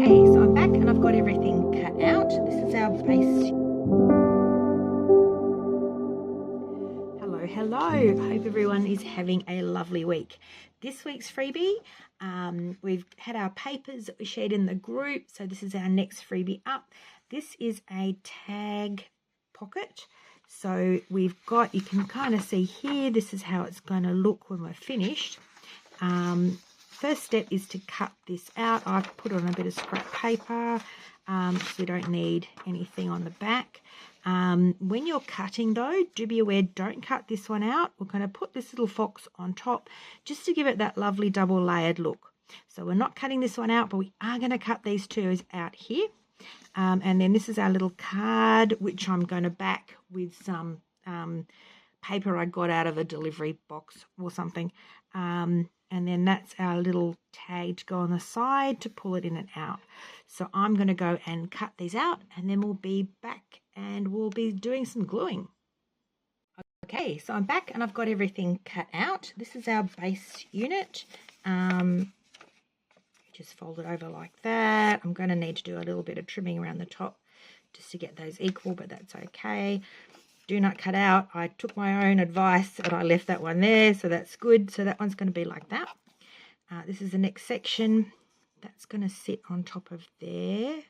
Okay, so I'm back and I've got everything cut out. This is our base. Hello. I hope everyone is having a lovely week. This week's freebie, we've had our papers that we shared in the group. So this is our next freebie up. This is a tag pocket. So we've got, you can kind of see here, this is how it's going to look when we're finished. First step is to cut this out. I've put on a bit of scrap paper, so we don't need anything on the back. When you're cutting though, do be aware, don't cut this one out. We're going to put this little fox on top just to give it that lovely double layered look. So we're not cutting this one out, but we are going to cut these two out here. And then this is our little card, which I'm going to back with some paper I got out of a delivery box or something. And then that's our little tag to go on the side to pull it in and out. So I'm going to go and cut these out, and then we'll be back and we'll be doing some gluing. Okay, so I'm back and I've got everything cut out. This is our base unit. Just fold it over like that. I'm going to need to do a little bit of trimming around the top just to get those equal, but that's okay. Do not cut out. I took my own advice and I left that one there, so that's good. So that one's going to be like that. This is the next section. That's going to sit on top of there.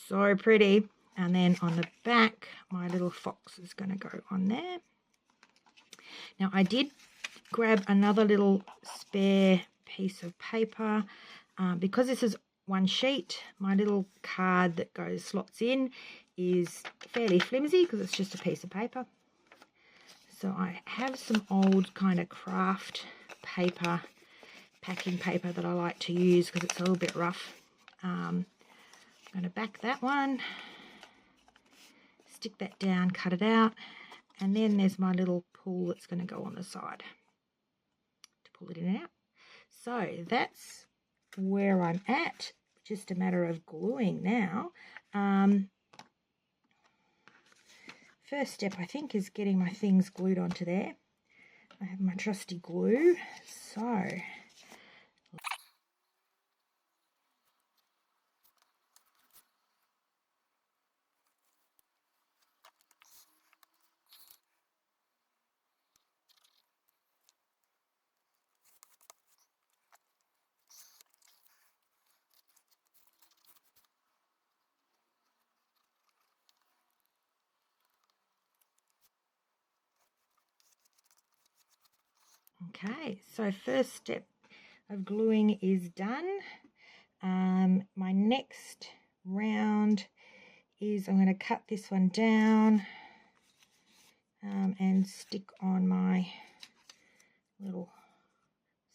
So pretty. And then on the back, my little fox is going to go on there. Now I did grab another little spare piece of paper. Because this is one sheet, my little card that goes slots in is fairly flimsy because it's just a piece of paper. So I have some old kind of craft paper, packing paper that I like to use because it's a little bit rough. I'm going to back that one, stick that down, cut it out, and then there's my little pull that's going to go on the side to pull it in and out. So that's where I'm at. Just a matter of gluing now. First step, I think, is getting my things glued onto there. I have my trusty glue, so okay, so first step of gluing is done. My next round is I'm going to cut this one down and stick on my little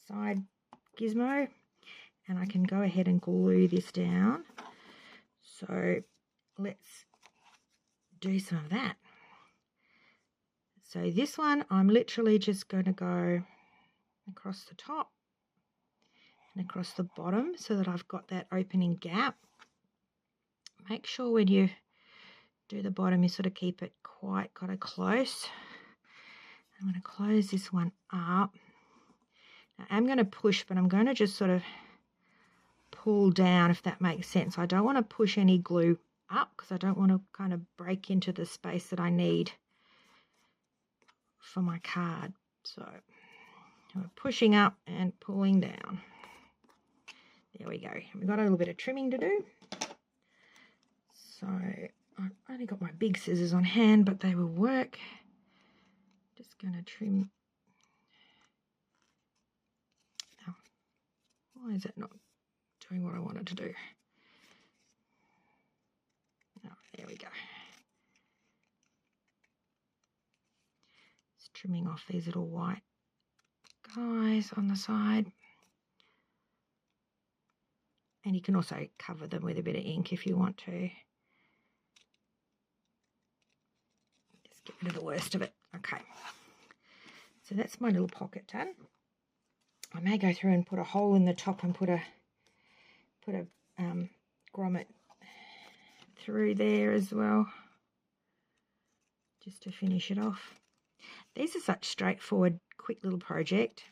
side gizmo, and I can go ahead and glue this down. So let's do some of that. So this one, I'm literally just going to go across the top and across the bottom so that I've got that opening gap. Make sure when you do the bottom, you sort of keep it quite kind of close. I'm going to close this one up. Now, I'm going to push, but I'm going to just sort of pull down, if that makes sense. I don't want to push any glue up because I don't want to kind of break into the space that I need for my card. So we're pushing up and pulling down. There we go. We've got a little bit of trimming to do. So I've only got my big scissors on hand, but they will work. Just going to trim. Oh, why is it not doing what I wanted to do? Oh, there we go. Just trimming off these little white guys on the side. And you can also cover them with a bit of ink if you want to. Just get rid of the worst of it. Okay. So that's my little pocket done. I may go through and put a hole in the top and put a grommet through there as well, just to finish it off. These are such straightforward, quick little project,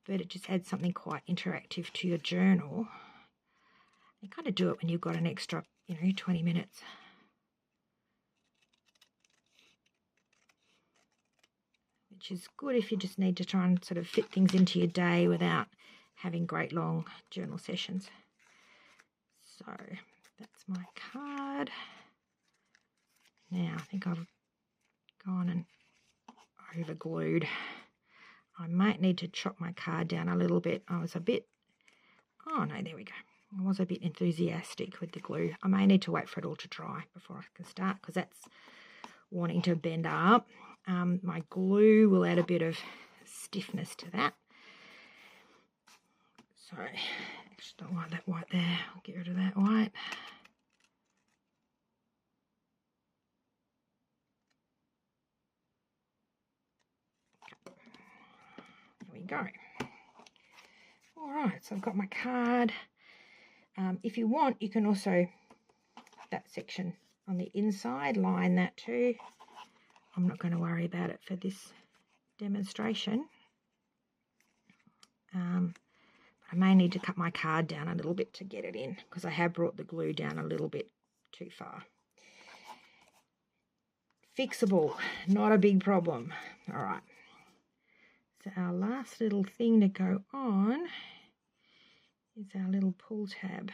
but it just adds something quite interactive to your journal. kind of do it when you've got an extra, 20 minutes. Which is good if you just need to try and sort of fit things into your day without having great long journal sessions. So that's my card. Now I think I've gone and over glued. I might need to chop my card down a little bit. I was a bit, oh no, there we go. I was a bit enthusiastic with the glue. I may need to wait for it all to dry before I can start, because that's wanting to bend up. My glue will add a bit of stiffness to that. So I just don't want that white there. I'll get rid of that white. There we go. All right, so I've got my card. If you want, you can also, that section on the inside, line that too. I'm not going to worry about it for this demonstration. I may need to cut my card down a little bit to get it in, because I have brought the glue down a little bit too far. Fixable, not a big problem. All right. So our last little thing to go on is our little pull tab.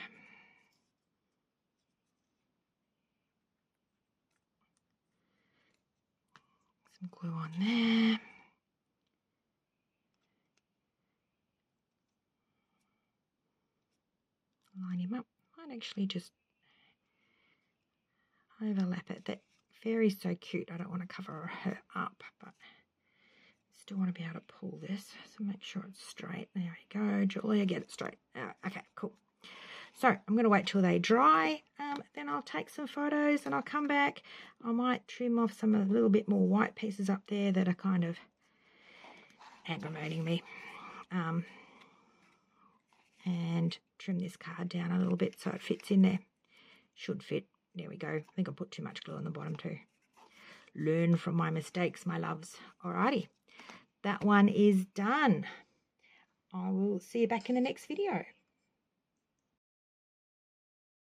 Some glue on there. Line him up. Might actually just overlap it. That fairy's so cute. I don't want to cover her up, but still want to be able to pull this. So make sure it's straight. There we go, Julia. Get it straight. Okay, cool. So I'm going to wait till they dry. Then I'll take some photos and I'll come back. I might trim off some a little bit more white pieces up there that are kind of aggravating me. And trim this card down a little bit so it fits in there. Should fit. There we go. I think I put too much glue on the bottom too. Learn from my mistakes, my loves. Alrighty. That one is done. I will see you back in the next video.